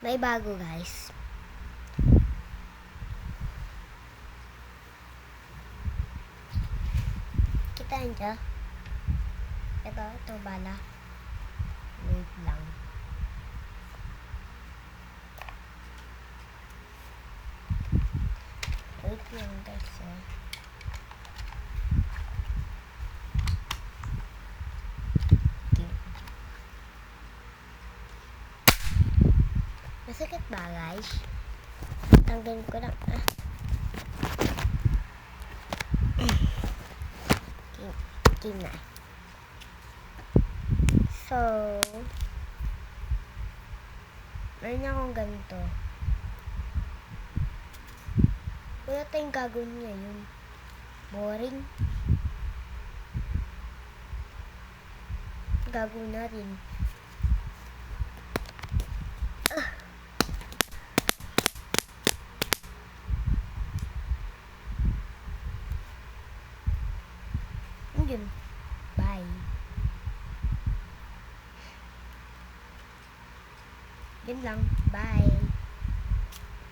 May bago, guys. Kita nyo? Ito bala. Wait lang. Wait lang, guys. Masakit ba, guys? Tanggalin ko lang. Okay na. So, meron akong ganito. Wala tayong gagawin ngayon. Boring. Gagawin natin. Yun. Bye. Yun lang. Bye.